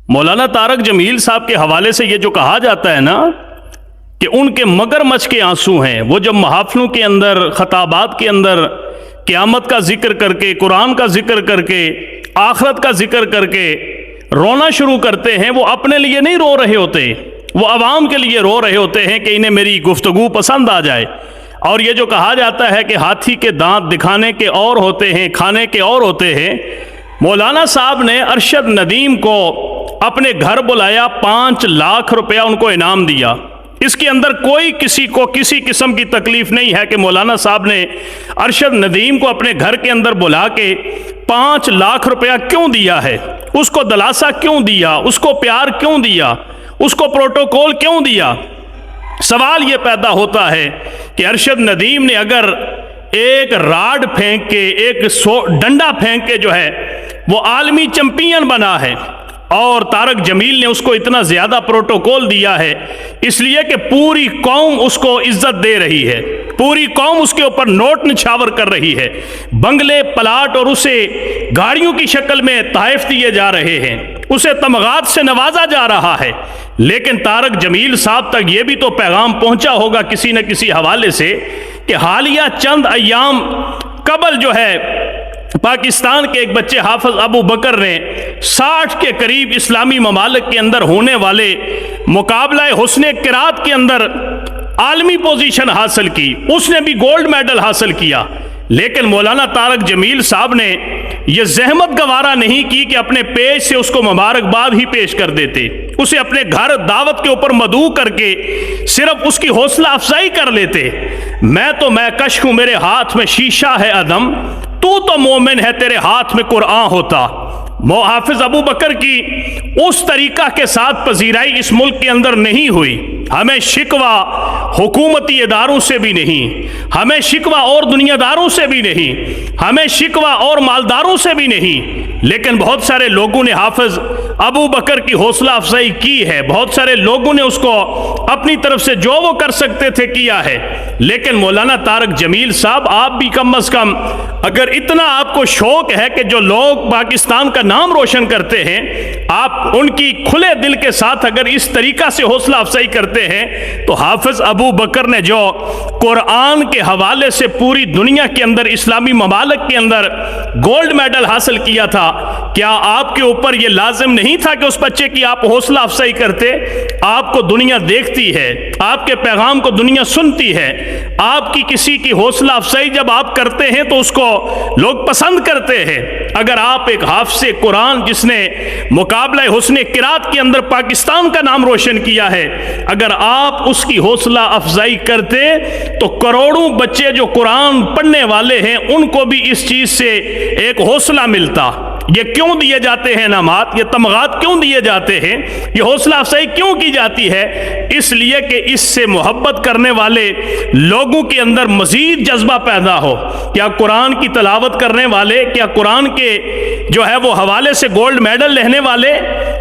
मौलाना तारक जमील साहब के हवाले से ये जो कहा जाता है ना कि उनके मगरमच्छ के आंसू हैं, वो जब महाफिलों के अंदर खताबात के अंदर क़यामत का जिक्र करके, कुरान का जिक्र करके, आखरत का जिक्र करके रोना शुरू करते हैं, वो अपने लिए नहीं रो रहे होते, वो अवाम के लिए रो रहे होते हैं कि इन्हें मेरी गुफ्तगू पसंद आ जाए। और ये जो कहा जाता है कि हाथी के दांत दिखाने के और होते हैं, खाने के और होते हैं, मौलाना साहब ने अरशद नदीम को अपने घर बुलाया, 5 लाख रुपया उनको इनाम दिया। इसके अंदर कोई किसी को किसी किस्म की तकलीफ नहीं है कि मौलाना साहब ने अरशद नदीम को अपने घर के अंदर बुला के 5 लाख रुपया क्यों दिया है, उसको दिलासा क्यों दिया, उसको प्यार क्यों दिया, उसको प्रोटोकॉल क्यों दिया। सवाल ये पैदा होता है कि अरशद नदीम ने अगर एक राड फेंक के, एक डंडा फेंक के जो है वो आलमी चैंपियन बना है, और तारक जमील ने उसको इतना ज़्यादा प्रोटोकॉल दिया है इसलिए कि पूरी कौम उसको इज्जत दे रही है, पूरी कौम उसके ऊपर नोट निछावर कर रही है, बंगले प्लाट और उसे गाड़ियों की शक्ल में तहफ़ दिए जा रहे हैं, उसे तमगात से नवाजा जा रहा है। लेकिन तारक जमील साहब तक ये भी तो पैगाम पहुंचा होगा किसी न किसी हवाले से कि हालिया चंद अय्याम कबल जो है पाकिस्तान के एक बच्चे हाफिज अबू बकर ने 60 के करीब इस्लामी ममालिक के अंदर होने वाले मुकाबला हुस्ने किरात के अंदर आलमी पोजीशन हासिल की, उसने भी गोल्ड मेडल हासिल किया। लेकिन मौलाना तारक जमील साहब ने यह जहमत गवारा नहीं की कि अपने पेज से उसको मुबारकबाद ही पेश कर देते, उसे अपने घर दावत के ऊपर मदऊ करके सिर्फ उसकी हौसला अफजाई कर लेते। मैं कश हूं, मेरे हाथ में शीशा है अदम, तू तो मोमिन है, तेरे हाथ में कुरान होता। हाफिज अबू बकर की उस तरीका के साथ पजीराई इस मुल्क के अंदर नहीं हुई। हमें शिकवा हुकूमती इदारों से भी नहीं, हमें शिकवा और दुनियादारों से भी नहीं, हमें शिकवा और मालदारों से भी नहीं, लेकिन बहुत सारे लोगों ने हाफिज अबू बकर की हौसला अफजाई की है, बहुत सारे लोगों ने उसको अपनी तरफ से जो वो कर सकते थे किया है। लेकिन मौलाना तारक जमील साहब, आप भी कम अज कम अगर इतना आपको शौक है कि जो लोग पाकिस्तान का नाम रोशन करते हैं, आप उनकी खुले दिल के साथ अगर इस तरीका से हौसला अफजाई करते हैं, तो हाफिज अबू बकर ने जो कुरान के हवाले से पूरी दुनिया के अंदर इस्लामी ममालिक के अंदर गोल्ड मेडल हासिल किया था, क्या आपके ऊपर यह लाजिम नहीं था कि उस बच्चे की आप हौसला अफजाई करते? आपको दुनिया देखती है, आपके पैगाम को दुनिया सुनती है, आपकी किसी की हौसला अफजाई जब आप करते हैं तो उसको लोग पसंद करते हैं। अगर आप एक हाफिज़े कुरान जिसने मुकाबला हुस्ने किरात के अंदर पाकिस्तान का नाम रोशन किया है, अगर आप उसकी हौसला अफजाई करते तो करोड़ों बच्चे जो कुरान पढ़ने वाले हैं उनको भी इस चीज से एक हौसला मिलता। ये क्यों दिए जाते हैं इनामात, ये तमगात क्यों दिए जाते हैं, ये हौसला अफजाई क्यों की जाती है? इसलिए कि इससे मोहब्बत करने वाले लोगों के अंदर मजीद जज्बा पैदा हो। क्या कुरान की तलावत करने वाले, क्या कुरान के जो है वो हवाले से गोल्ड मेडल लेने वाले,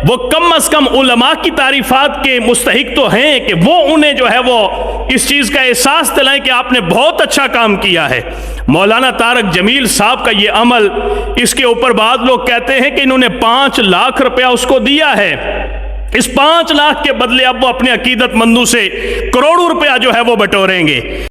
वो कम अज कम उलमा की तारीफात के मुस्तहिक तो हैं कि वो उन्हें जो है वो इस चीज़ का एहसास दिलाएं कि आपने बहुत अच्छा काम किया है। मौलाना तारक जमील साहब का ये अमल, इसके ऊपर बाद लोग कहते हैं कि इन्होंने 5 लाख रुपया उसको दिया है, इस 5 लाख के बदले अब वो अपने अकीदतमंदों से करोड़ों रुपया जो है वो बटोरेंगे।